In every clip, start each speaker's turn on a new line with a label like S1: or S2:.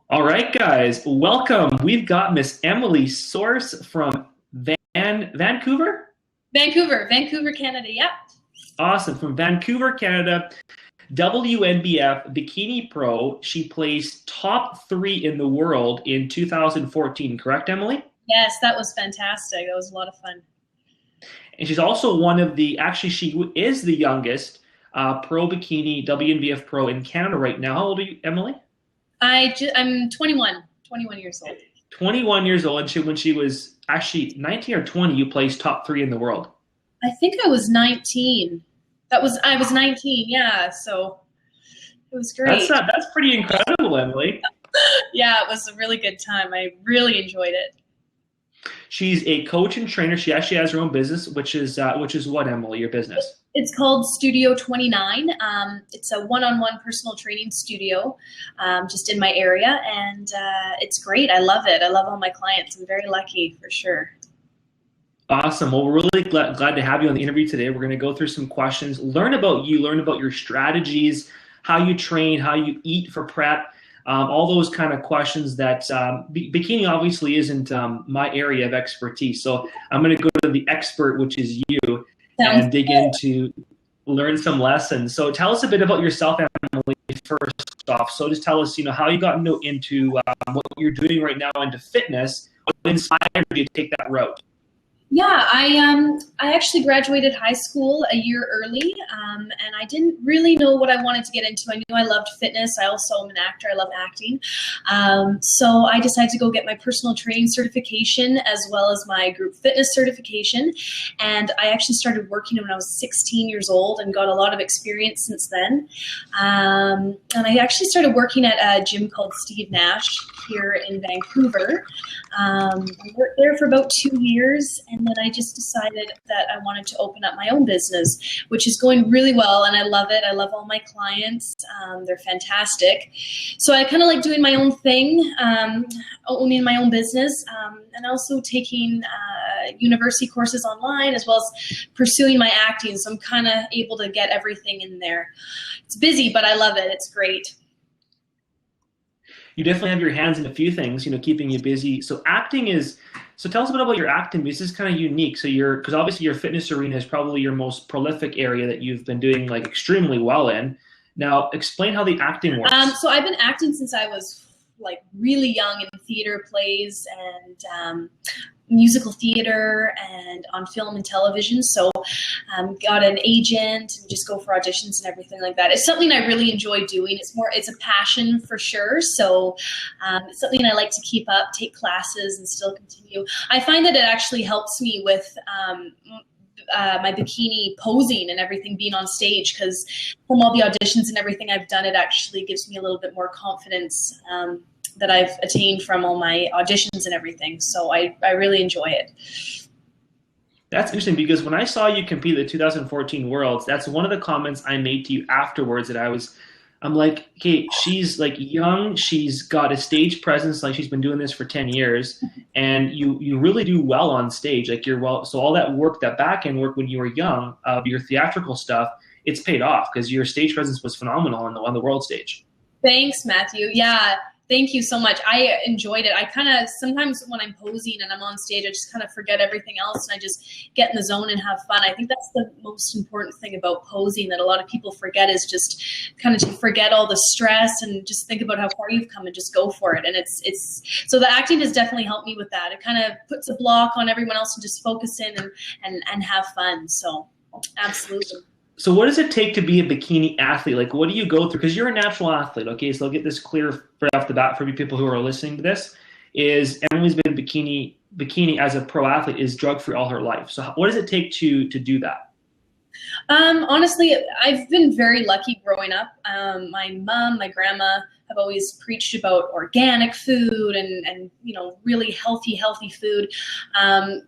S1: All right, guys, welcome. We've got Miss Emily Scorse from Vancouver.
S2: Vancouver, Canada. Yep.
S1: Awesome, from Vancouver, Canada. WNBF Bikini Pro. She placed top 3 in the world in 2014. Correct, Emily?
S2: Yes, that was fantastic. That was a lot of fun.
S1: And she's also one of the. Actually, she is the youngest pro bikini WNBF pro in Canada right now. How old are you, Emily?
S2: I'm 21 years old.
S1: 21 years old, and when she was actually 19 or 20, you placed top 3 in the world.
S2: I think I was 19. I was 19, yeah, so it was great.
S1: That's pretty incredible, Emily.
S2: Yeah, it was a really good time. I really enjoyed it.
S1: She's a coach and trainer. She actually has her own business, which is what, Emily, your business?
S2: It's called Studio 29. It's a one-on-one personal training studio just in my area, and it's great. I love it. I love all my clients. I'm very lucky, for sure.
S1: Awesome. Well, we're really glad to have you on the interview today. We're going to go through some questions, learn about you, learn about your strategies, how you train, how you eat for prep, all those kind of questions that bikini obviously isn't my area of expertise. So I'm going to go to the expert, which is you, and dig into learn some lessons. So tell us a bit about yourself, Emily, first off. So just tell us, how you got into what you're doing right now into fitness. What inspired you to take that route?
S2: Yeah, I actually graduated high school a year early, and I didn't really know what I wanted to get into. I knew I loved fitness. I also am an actor. I love acting. So I decided to go get my personal training certification as well as my group fitness certification. And I actually started working when I was 16 years old and got a lot of experience since then. And I actually started working at a gym called Steve Nash here in Vancouver. I worked there for about 2 years, and then I just decided that I wanted to open up my own business, which is going really well, and I love it. I love all my clients. They're fantastic. So I kind of like doing my own thing, owning my own business, and also taking university courses online as well as pursuing my acting. So I'm kind of able to get everything in there. It's busy, but I love it. It's great.
S1: You definitely have your hands in a few things, keeping you busy. So tell us a bit about your acting, because this is kind of unique. So because obviously your fitness arena is probably your most prolific area that you've been doing like extremely well in. Now explain how the acting works.
S2: So I've been acting since I was like really young in theater plays and musical theater and on film and television. So got an agent and just go for auditions and everything like that. It's something I really enjoy doing. It's a passion for sure. So it's something I like to keep up, take classes and still continue. I find that it actually helps me with my bikini posing and everything being on stage, because from all the auditions and everything I've done, it actually gives me a little bit more confidence that I've attained from all my auditions and everything. So I really enjoy it.
S1: That's interesting, because when I saw you compete at the 2014 Worlds, that's one of the comments I made to you afterwards, that I'm like, okay, she's like young, she's got a stage presence, like she's been doing this for 10 years, and you really do well on stage. Like so all that work, that back end work when you were young, your theatrical stuff, it's paid off because your stage presence was phenomenal on the world stage.
S2: Thanks, Matthew. Yeah. Thank you so much. I enjoyed it. I kind of, sometimes when I'm posing and I'm on stage, I just kind of forget everything else and I just get in the zone and have fun. I think that's the most important thing about posing that a lot of people forget, is just kind of to forget all the stress and just think about how far you've come and just go for it. And so the acting has definitely helped me with that. It kind of puts a block on everyone else and just focus in and have fun. So absolutely.
S1: So what does it take to be a bikini athlete? Like, what do you go through? Because you're a natural athlete, okay? So I'll get this clear right off the bat for people who are listening to this, is Emily's been bikini as a pro athlete is drug-free all her life. So what does it take to do that?
S2: Honestly, I've been very lucky growing up. My mom, my grandma have always preached about organic food and really healthy food.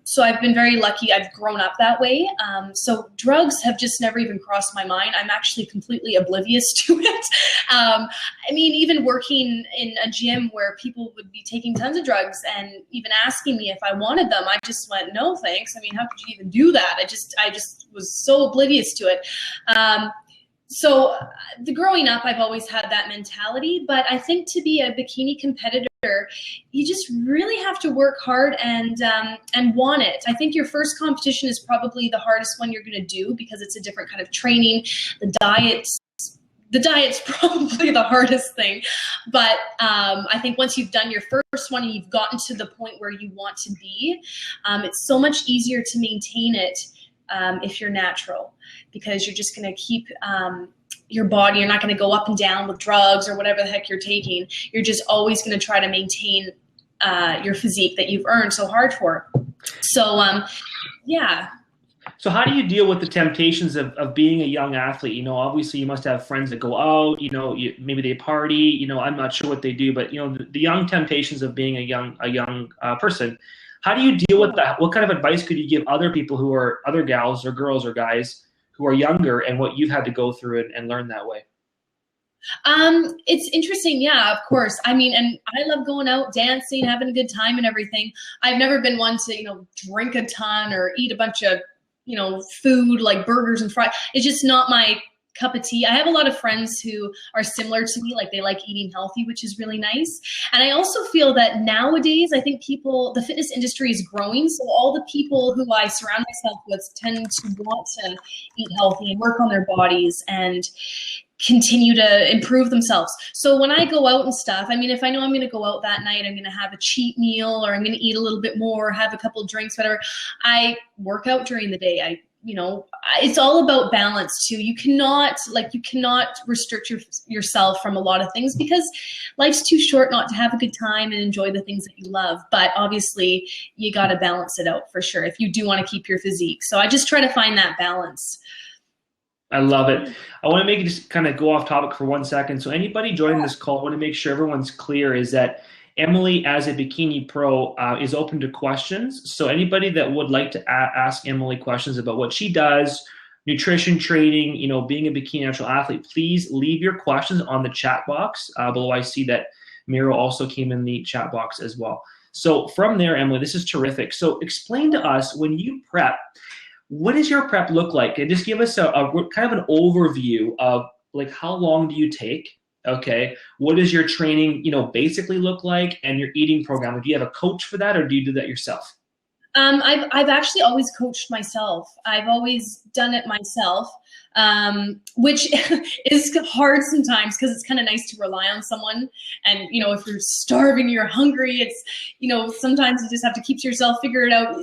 S2: So I've been very lucky. I've grown up that way. So drugs have just never even crossed my mind. I'm actually completely oblivious to it. I mean, even working in a gym where people would be taking tons of drugs and even asking me if I wanted them, I just went, no, thanks. I mean, how could you even do that? I just was so oblivious to it. So the growing up, I've always had that mentality, but I think to be a bikini competitor, you just really have to work hard and want it. I think your first competition is probably the hardest one you're going to do because it's a different kind of training. The diet's probably the hardest thing, but I think once you've done your first one and you've gotten to the point where you want to be, it's so much easier to maintain it if you're natural, because you're just going to keep your body. You're not going to go up and down with drugs or whatever the heck you're taking. You're just always going to try to maintain your physique that you've earned so hard for. So, yeah.
S1: So how do you deal with the temptations of being a young athlete? You know, obviously you must have friends that go out, you know, maybe they party, you know, I'm not sure what they do, but, you know, the young temptations of being a young person. How do you deal with that? What kind of advice could you give other people who are other gals or girls or guys who are younger and what you've had to go through and learn that way?
S2: It's interesting. Yeah, of course. I mean, and I love going out, dancing, having a good time and everything. I've never been one to, you know, drink a ton or eat a bunch of, you know, food like burgers and fries. It's just not my cup of tea. I have a lot of friends who are similar to me, like they like eating healthy, which is really nice. And I also feel that nowadays, I think the fitness industry is growing. So all the people who I surround myself with tend to want to eat healthy and work on their bodies and continue to improve themselves. So when I go out and stuff, I mean, if I know I'm going to go out that night, I'm going to have a cheat meal or I'm going to eat a little bit more, have a couple of drinks, whatever. I work out during the day. It's all about balance too. You cannot restrict yourself from a lot of things because life's too short not to have a good time and enjoy the things that you love. But obviously you got to balance it out for sure if you do want to keep your physique. So I just try to find that balance.
S1: I love it. I want to make it just kind of go off topic for 1 second. So anybody joining this call, I want to make sure everyone's clear is that Emily, as a bikini pro, is open to questions. So anybody that would like to ask Emily questions about what she does, nutrition, training, you know, being a bikini natural athlete, please leave your questions on the chat box below. I see that Miro also came in the chat box as well. So from there, Emily, this is terrific. So explain to us, when you prep, what does your prep look like? And just give us a kind of an overview of like how long do you take? Okay, what does your training, you know, basically look like, and your eating program? Do you have a coach for that, or do you do that yourself?
S2: I've actually always coached myself. I've always done it myself, which is hard sometimes because it's kind of nice to rely on someone. And, you know, if you're starving, you're hungry, it's, you know, sometimes you just have to keep to yourself, figure it out.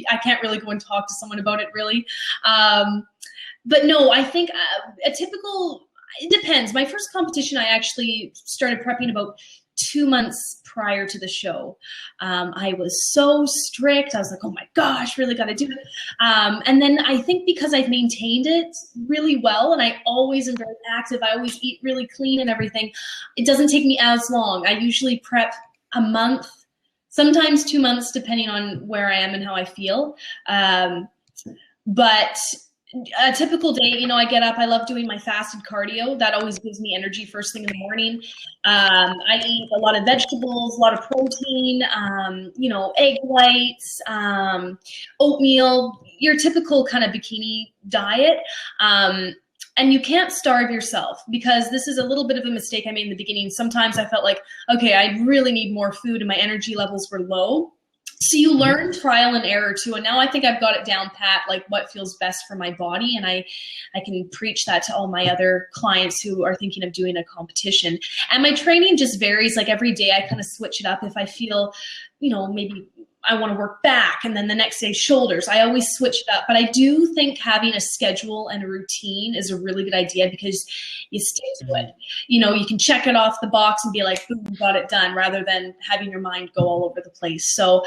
S2: I can't really go and talk to someone about it really. But no, I think it depends. My first competition, I actually started prepping about 2 months prior to the show. I was so strict. I was like, oh my gosh, really got to do it. And then I think because I've maintained it really well and I always am very active, I always eat really clean and everything, it doesn't take me as long. I usually prep a month, sometimes 2 months, depending on where I am and how I feel. But a typical day, you know, I get up, I love doing my fasted cardio. That always gives me energy first thing in the morning. I eat a lot of vegetables, a lot of protein, you know, egg whites, oatmeal, your typical kind of bikini diet. And you can't starve yourself, because this is a little bit of a mistake I made in the beginning. Sometimes I felt like, okay, I really need more food and my energy levels were low. So you learn trial and error too. And now I think I've got it down pat, like what feels best for my body. And I can preach that to all my other clients who are thinking of doing a competition. And my training just varies. Like every day I kind of switch it up. If I feel, you know, maybe I want to work back and then the next day shoulders, I always switch it up. But I do think having a schedule and a routine is a really good idea, because you stick to it. You know, you can check it off the box and be like, boom, got it done, rather than having your mind go all over the place. So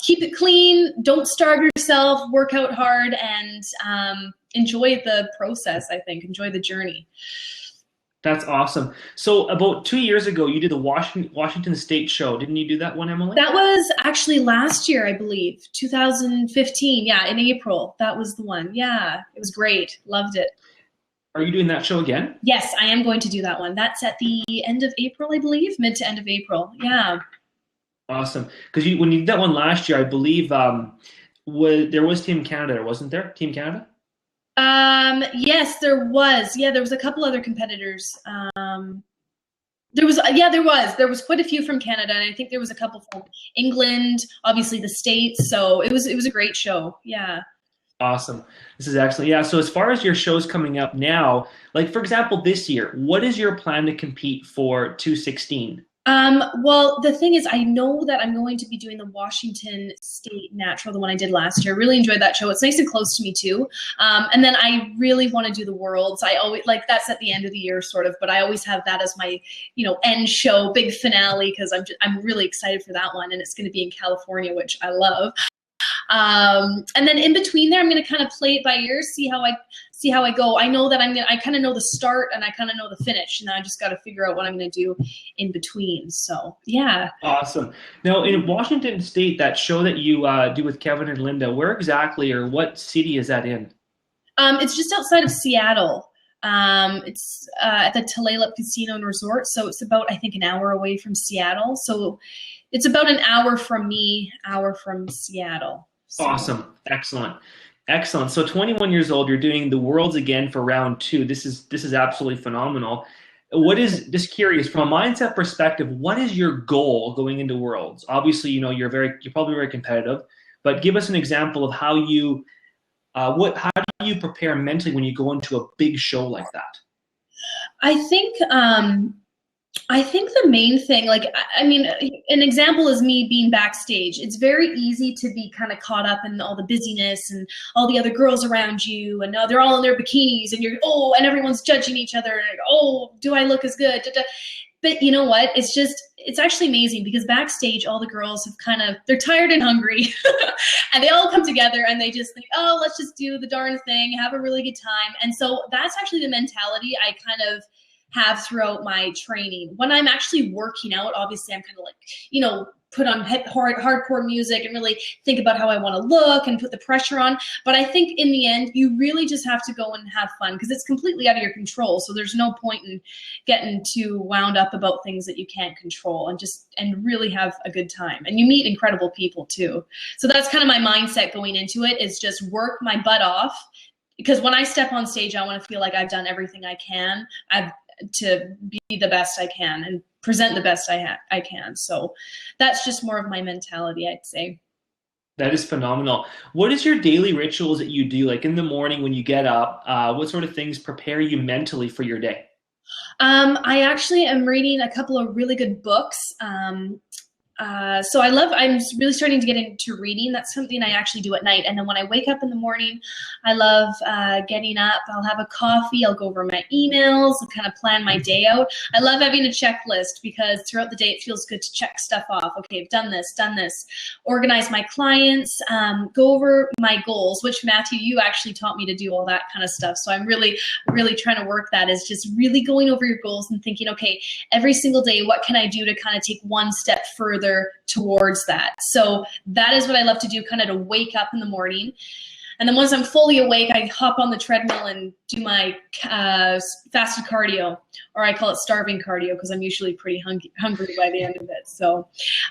S2: keep it clean, don't starve yourself, work out hard, and enjoy the process, I think. Enjoy the journey.
S1: That's awesome. So about 2 years ago, you did the Washington State show. Didn't you do that one, Emily? That
S2: was actually last year, I believe, 2015. Yeah, in April. That was the one. Yeah, it was great. Loved it.
S1: Are you doing that show again?
S2: Yes, I am going to do that one. That's at the end of April, I believe, mid to end of April. Yeah.
S1: Awesome. Because when you did that one last year, I believe there was Team Canada, wasn't there? Team Canada?
S2: Yes, there was. Yeah, there was a couple other competitors. There was quite a few from Canada, and I think there was a couple from England, obviously the States. So it was a great show. Yeah.
S1: Awesome. This is excellent. Yeah. So as far as your shows coming up now, like for example, this year, what is your plan to compete for 216?
S2: Well, the thing is, I know that I'm going to be doing the Washington State Natural, the one I did last year. Really enjoyed that show. It's nice and close to me too. And then I really want to do the Worlds. I always that's at the end of the year, sort of, but I always have that as my, end show, big finale, because I'm really excited for that one, and it's going to be in California, which I love. And then in between there, I'm going to kind of play it by ear, see how I go. I know that I kind of know the start and I kind of know the finish, and I just got to figure out what I'm going to do in between. So yeah.
S1: Awesome. Now in Washington State, that show that you do with Kevin and Linda, where exactly or what city is that in?
S2: It's just outside of Seattle. It's at the Tulalip Casino and Resort, so it's about, I think, an hour away from Seattle. So it's about an hour from me, hour from Seattle. So.
S1: Awesome. Excellent. Excellent. So 21 years old, you're doing the Worlds again for round 2. This is absolutely phenomenal. What is, just curious, from a mindset perspective, what is your goal going into Worlds? Obviously, you're probably very competitive, but give us an example of how how do you prepare mentally when you go into a big show like that?
S2: I think the main thing, an example is me being backstage. It's very easy to be kind of caught up in all the busyness and all the other girls around you, and they're all in their bikinis, and and everyone's judging each other, and do I look as good? But you know what? It's actually amazing, because backstage, all the girls they're tired and hungry and they all come together and they just think, let's just do the darn thing, have a really good time. And so that's actually the mentality I kind of have throughout my training. When I'm actually working out, obviously I'm kind of put on hardcore music and really think about how I want to look and put the pressure on. But I think in the end, you really just have to go and have fun, because it's completely out of your control. So there's no point in getting too wound up about things that you can't control, and really have a good time. And you meet incredible people too. So that's kind of my mindset going into it, is just work my butt off. Because when I step on stage, I want to feel like I've done everything I can. To be the best I can and present the best I can. So that's just more of my mentality, I'd say.
S1: That is phenomenal. What is your daily rituals that you do? Like in the morning when you get up, what sort of things prepare you mentally for your day?
S2: I actually am reading a couple of really good books. So I'm really starting to get into reading. That's something I actually do at night. And then when I wake up in the morning, I love getting up. I'll have a coffee. I'll go over my emails and kind of plan my day out. I love having a checklist, because throughout the day, it feels good to check stuff off. Okay, I've done this, organize my clients, go over my goals, which Matthew, you actually taught me to do all that kind of stuff. So I'm really, really trying to work that, is just really going over your goals and thinking, okay, every single day, what can I do to kind of take one step further towards that? So that is what I love to do, kind of to wake up in the morning. And then once I'm fully awake, I hop on the treadmill and do my fasted cardio, or I call it starving cardio, because I'm usually pretty hungry by the end of it. So,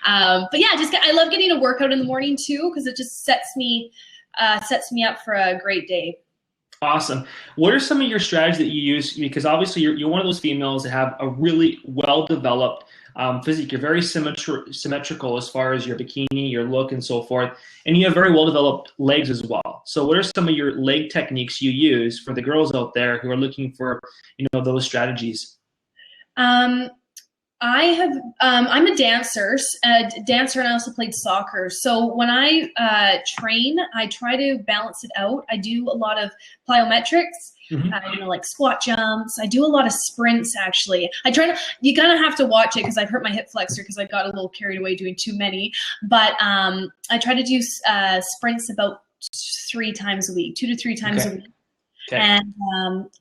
S2: but yeah, I love getting a workout in the morning too, because it just sets me up for a great day.
S1: Awesome. What are some of your strategies that you use? Because obviously you're one of those females that have a really well-developed physique. You're very symmetrical as far as your bikini, your look, and so forth. And you have very well-developed legs as well. So what are some of your leg techniques you use for the girls out there who are looking for, those strategies? I'm a dancer, and I also played soccer. So when I train, I try to balance it out. I do a lot of plyometrics, like squat jumps. I do a lot of sprints, actually. You kind of have to watch it, because I've hurt my hip flexor because I got a little carried away doing too many. But I try to do sprints about 3 times a week, 2 to 3 times a week. Okay. And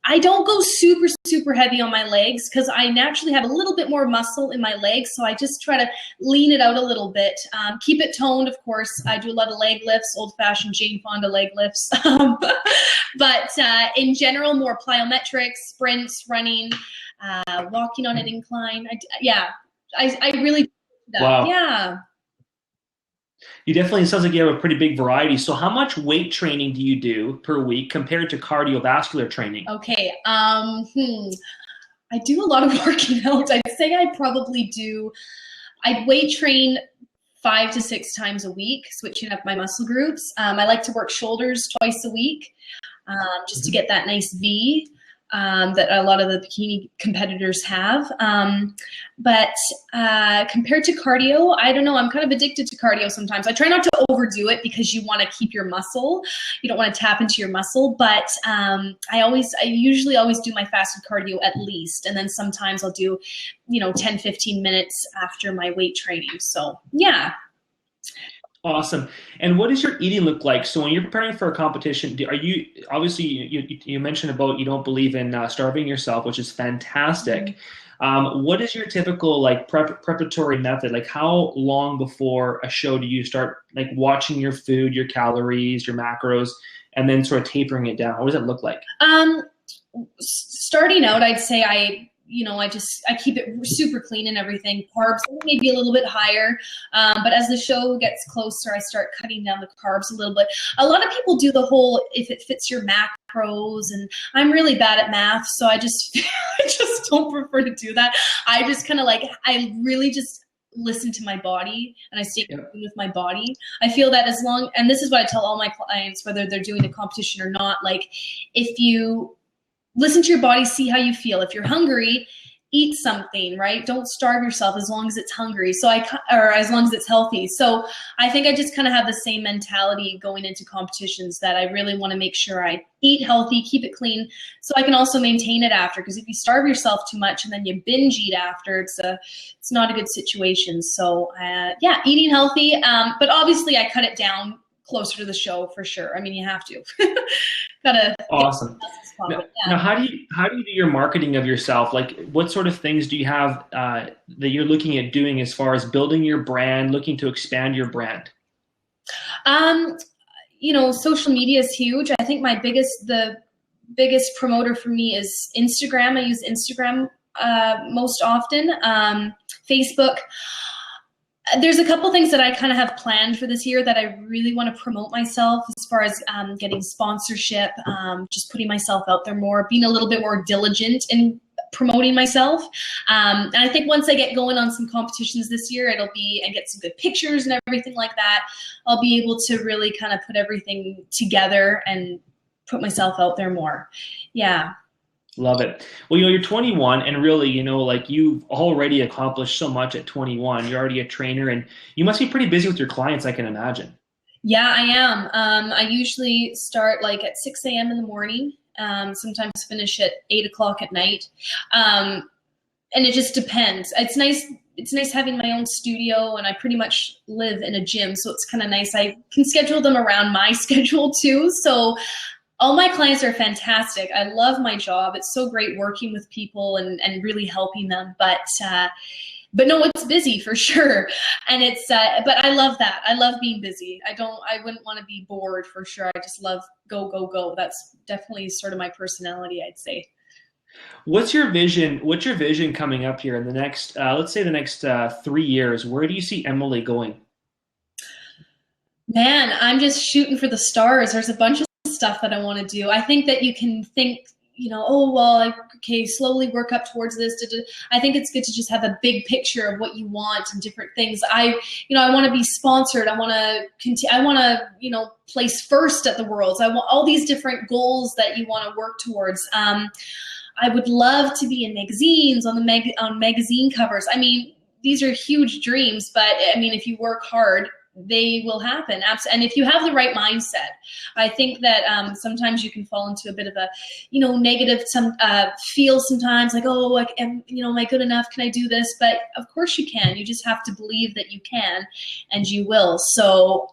S1: I don't go super, super heavy on my legs, because I naturally have a little bit more muscle in my legs. So I just try to lean it out a little bit. Keep it toned, of course. I do a lot of leg lifts, old-fashioned Jane Fonda leg lifts. But in general, more plyometrics, sprints, running, walking on an incline. I really do that. Wow.
S2: Yeah.
S1: You definitely, it sounds like you have a pretty big variety. So how much weight training do you do per week compared to cardiovascular training?
S2: Okay. I do a lot of working out. I'd say I'd weight train 5 to 6 times a week, switching up my muscle groups. I like to work shoulders twice a week, just to get that nice V that a lot of the bikini competitors have. But compared to cardio, I don't know, I'm kind of addicted to cardio sometimes. I try not to overdo it because you want to keep your muscle. You don't want to tap into your muscle, but I usually always do my fasted cardio at least. And then sometimes I'll do, 10, 15 minutes after my weight training. So yeah.
S1: Awesome. And what does your eating look like? So when you're preparing for a competition, are you obviously you mentioned about you don't believe in starving yourself, which is fantastic. What is your typical like preparatory method? Like how long before a show do you start like watching your food, your calories, your macros, and then sort of tapering it down? What does it look like?
S2: Starting out, I'd say I keep it super clean and everything. Carbs maybe a little bit higher, but as the show gets closer, I start cutting down the carbs a little bit. A lot of people do the whole if it fits your macros, and I'm really bad at math, so I just I just don't prefer to do that. I just kind of I really just listen to my body and I stay in tune with my body. I feel that and this is what I tell all my clients, whether they're doing a competition or not, like if you listen to your body, see how you feel. If you're hungry, eat something, right? Don't starve yourself as long as it's hungry. Or as long as it's healthy. So I think I just kind of have the same mentality going into competitions, that I really want to make sure I eat healthy, keep it clean, so I can also maintain it after. Because if you starve yourself too much and then you binge eat after, it's not a good situation. So eating healthy, but obviously I cut it down closer to the show for sure. I mean, you have to. Gotta.
S1: Awesome. Now, how do you do your marketing of yourself? Like, what sort of things do you have that you're looking at doing as far as building your brand, looking to expand your brand?
S2: Social media is huge. I think the biggest promoter for me is Instagram. I use Instagram most often. Facebook. There's a couple things that I kind of have planned for this year that I really want to promote myself, as far as getting sponsorship, just putting myself out there more, being a little bit more diligent in promoting myself. And I think once I get going on some competitions this year, and get some good pictures and everything like that, I'll be able to really kind of put everything together and put myself out there more. Yeah.
S1: Love it. Well, you're 21 and really, like you've already accomplished so much at 21. You're already a trainer and you must be pretty busy with your clients, I can imagine.
S2: Yeah, I am. I usually start at 6 a.m. in the morning, sometimes finish at 8 o'clock at night. And it just depends. It's nice having my own studio, and I pretty much live in a gym, so it's kind of nice. I can schedule them around my schedule too. So all my clients are fantastic. I love my job. It's so great working with people and really helping them. But no, it's busy for sure. And but I love that. I love being busy. I wouldn't want to be bored for sure. I just love go, go, go. That's definitely sort of my personality, I'd say.
S1: What's your vision? What's your vision coming up here in the next, let's say the next 3 years? Where do you see Emily going?
S2: Man, I'm just shooting for the stars. There's a bunch of stuff that I want to do. I think that you can think, slowly work up towards this. I think it's good to just have a big picture of what you want and different things. I want to be sponsored. I want to place first at the Worlds. I want all these different goals that you want to work towards. I would love to be in magazines, on magazine covers. I mean, these are huge dreams, but I mean, if you work hard, they will happen. And if you have the right mindset, I think that sometimes you can fall into a bit of a, negative feel sometimes, like, am I good enough? Can I do this? But of course you can. You just have to believe that you can, and you will. So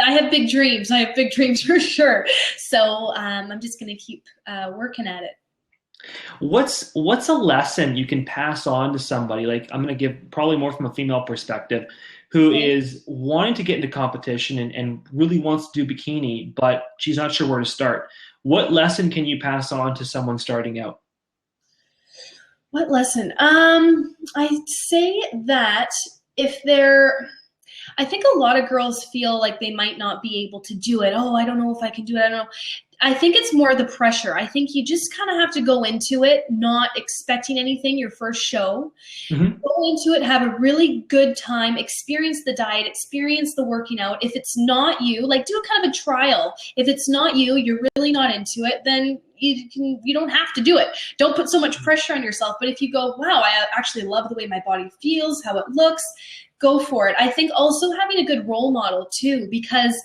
S2: I have big dreams. I have big dreams for sure. So I'm just going to keep working at it.
S1: What's a lesson you can pass on to somebody? Like, I'm going to give probably more from a female perspective, who is wanting to get into competition and really wants to do bikini, but she's not sure where to start. What lesson can you pass on to someone starting out? What lesson?
S2: I'd say that I think a lot of girls feel like they might not be able to do it. Oh, I don't know if I can do it. I don't know. I think it's more the pressure. I think you just kind of have to go into it not expecting anything your first show.
S1: Mm-hmm.
S2: Go into it, have a really good time, experience the diet, experience the working out. If it's not you, like do a kind of a trial. If it's not you, you're really not into it, then you don't have to do it. Don't put so much pressure on yourself. But if you go, wow, I actually love the way my body feels, how it looks, go for it. I think also having a good role model too, because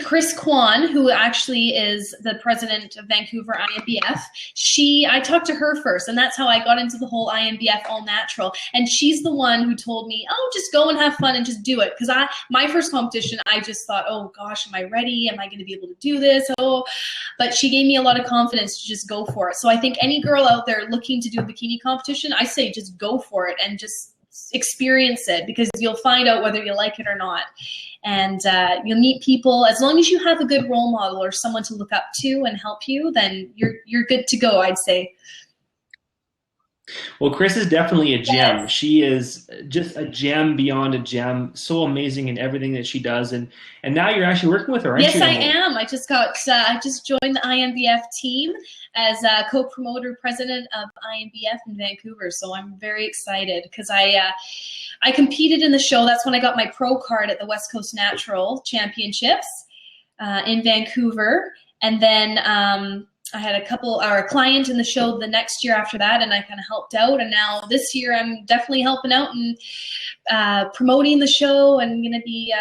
S2: Chris Kwan, who actually is the president of Vancouver INBF, I talked to her first, and that's how I got into the whole INBF all natural. And she's the one who told me, oh, just go and have fun and just do it. Because my first competition, I just thought, oh gosh, am I ready? Am I going to be able to do this? Oh, but she gave me a lot of confidence to just go for it. So I think any girl out there looking to do a bikini competition, I say just go for it and just experience it, because you'll find out whether you like it or not. And you'll meet people. As long as you have a good role model or someone to look up to and help you, then you're good to go, I'd say.
S1: Well, Chris is definitely a gem.
S2: Yes.
S1: She is just a gem beyond a gem. So amazing in everything that she does. And now you're actually working with her, aren't you?
S2: Yes, I am. I just joined the INBF team as a co-promoter president of INBF in Vancouver. So I'm very excited because I competed in the show. That's when I got my pro card at the West Coast Natural Championships in Vancouver. And then I had a client in the show the next year after that, and I kind of helped out. And now this year I'm definitely helping out and promoting the show and going to be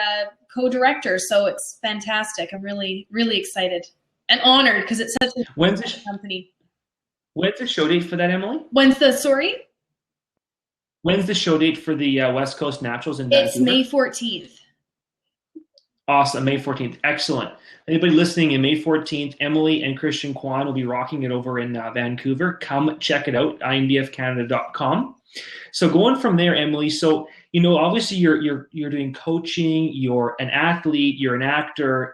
S2: co-director. So it's fantastic. I'm really, really excited and honored because it's such a good company.
S1: When's the show date for that, Emily?
S2: When's the
S1: show date for the West Coast Naturals in Vancouver?
S2: It's May 14th.
S1: Awesome, May 14th. Excellent. Anybody listening, in May 14th, Emily and Christian Kwan will be rocking it over in Vancouver. Come check it out, inbfcanada.com. So going from there, Emily, so, obviously you're doing coaching, you're an athlete, you're an actor.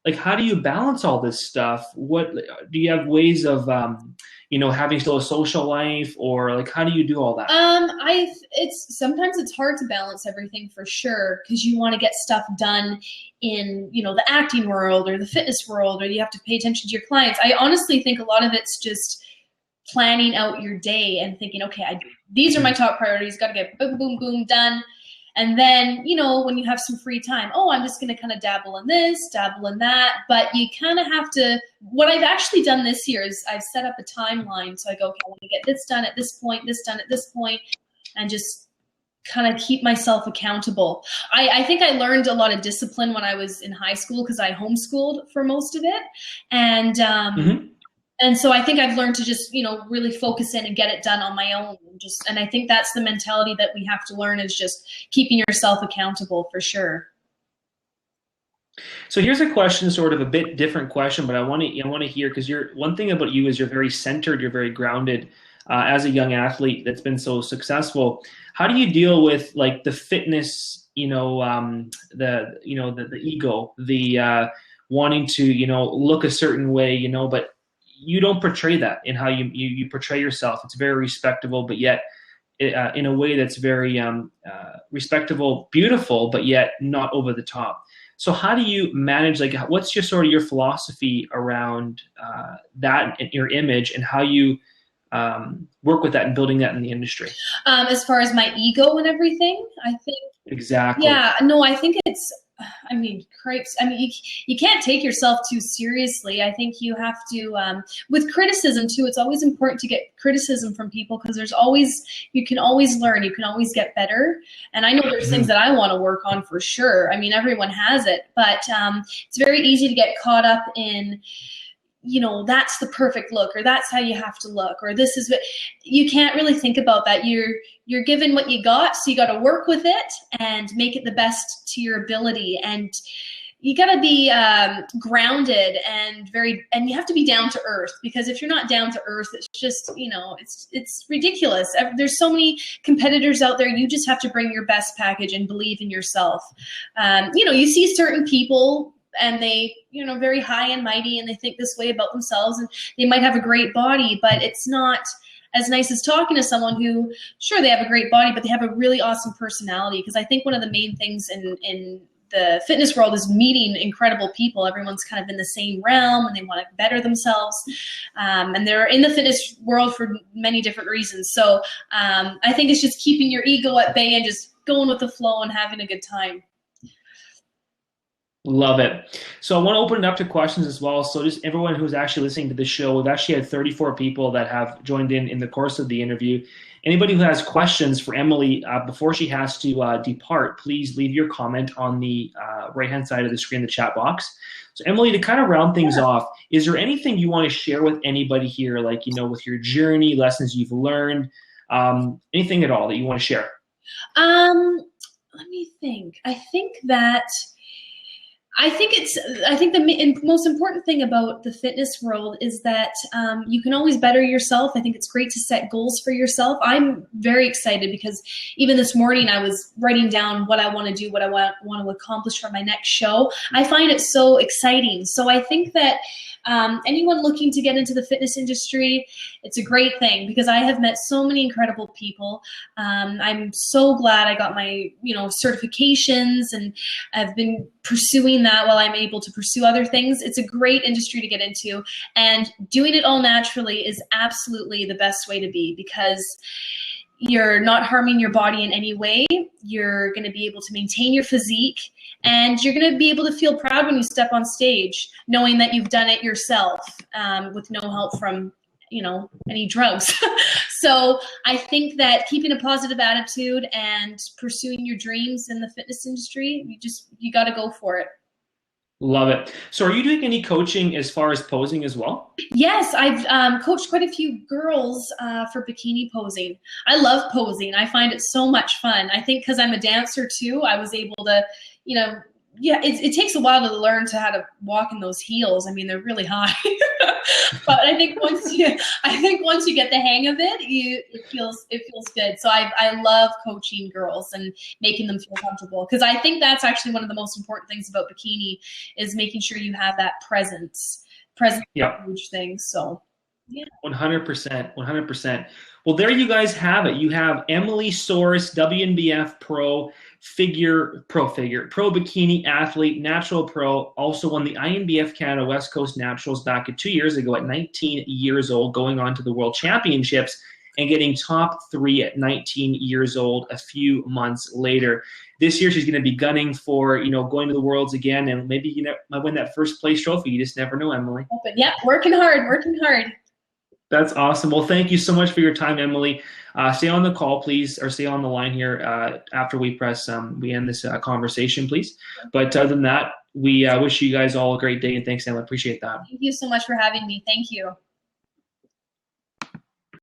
S1: Like, how do you balance all this stuff? What do you have ways of, having still a social life, or like, how do you do all that?
S2: Sometimes it's hard to balance everything for sure, because you want to get stuff done in, the acting world or the fitness world, or you have to pay attention to your clients. I honestly think a lot of it's just planning out your day and thinking, okay, these are my top priorities, got to get boom, boom, boom done. And then, when you have some free time, I'm just going to kind of dabble in this, dabble in that. But you kind of have to, what I've actually done this year is I've set up a timeline. So I go, okay, I want to get this done at this point, this done at this point, and just kind of keep myself accountable. I think I learned a lot of discipline when I was in high school because I homeschooled for most of it. And so I think I've learned to just, really focus in and get it done on my own. And I think that's the mentality that we have to learn, is just keeping yourself accountable for sure.
S1: So here's a question, sort of a bit different question, but I want to hear, because one thing about you is you're very centered, you're very grounded as a young athlete that's been so successful. How do you deal with like the fitness, the ego, the wanting to, look a certain way, but you don't portray that in how you portray yourself. It's very respectable, but yet in a way that's very respectable, beautiful, but yet not over the top. So how do you manage, like, what's your philosophy around that and your image, and how you work with that and building that in the industry?
S2: As far as my ego and everything, I think.
S1: Exactly.
S2: Yeah, no, I think it's, crepes. You can't take yourself too seriously. I think you have to, with criticism too, it's always important to get criticism from people, because you can always learn, you can always get better. And I know there's things that I want to work on for sure. Everyone has it, but it's very easy to get caught up in, that's the perfect look, or that's how you have to look, or this is what you can't really think about that. You're given what you got, so you got to work with it and make it the best to your ability. And you got to be grounded and you have to be down to earth, because if you're not down to earth, it's just, it's ridiculous. There's so many competitors out there. You just have to bring your best package and believe in yourself. You see certain people, and they, very high and mighty, and they think this way about themselves, and they might have a great body, but it's not, as nice as talking to someone who, sure, they have a great body, but they have a really awesome personality. Because I think one of the main things in the fitness world is meeting incredible people. Everyone's kind of in the same realm and they want to better themselves. And they're in the fitness world for many different reasons. So I think it's just keeping your ego at bay and just going with the flow and having a good time.
S1: Love it. So I want to open it up to questions as well. So just everyone who's actually listening to the show, we've actually had 34 people that have joined in the course of the interview. Anybody who has questions for Emily before she has to depart, please leave your comment on the right-hand side of the screen, the chat box. So Emily, to kind of round things off, is there anything you want to share with anybody here, like, you know, with your journey, lessons you've learned, anything at all that you want to share?
S2: Let me think. I think the most important thing about the fitness world is that you can always better yourself. I think it's great to set goals for yourself. I'm very excited because even this morning I was writing down what I want to do, what I want to accomplish for my next show. I find it so exciting. So I think that anyone looking to get into the fitness industry, it's a great thing because I have met so many incredible people. I'm so glad I got my, certifications, and I've been pursuing that while I'm able to pursue other things. It's a great industry to get into, and doing it all naturally is absolutely the best way to be because you're not harming your body in any way. You're going to be able to maintain your physique, and you're going to be able to feel proud when you step on stage, knowing that you've done it yourself with no help from, any drugs. So I think that keeping a positive attitude and pursuing your dreams in the fitness industry, you got to go for it.
S1: Love it. So are you doing any coaching as far as posing as well?
S2: Yes, I've coached quite a few girls for bikini posing. I love posing. I find it so much fun. I think because I'm a dancer too, I was able to, it takes a while to learn how to walk in those heels. I mean, they're really high. But I think once you get the hang of it, it feels good. So I love coaching girls and making them feel comfortable, because I think that's actually one of the most important things about bikini is making sure you have that presence. Yeah. Huge thing. So yeah.
S1: 100%. Well, there you guys have it. You have Emily Scorse, WNBF pro bikini athlete, natural pro, also won the INBF Canada West Coast Naturals back 2 years ago at 19 years old, going on to the World Championships and getting top 3 at 19 years old a few months later. This year she's going to be gunning for, going to the Worlds again, and maybe might win that first place trophy. You just never know, Emily.
S2: Yep, working hard.
S1: That's awesome. Well, thank you so much for your time, Emily. Stay on the call, please, or stay on the line here after we end this conversation, please. But other than that, we wish you guys all a great day, and thanks, Emily. Appreciate that.
S2: Thank you so much for having me. Thank you.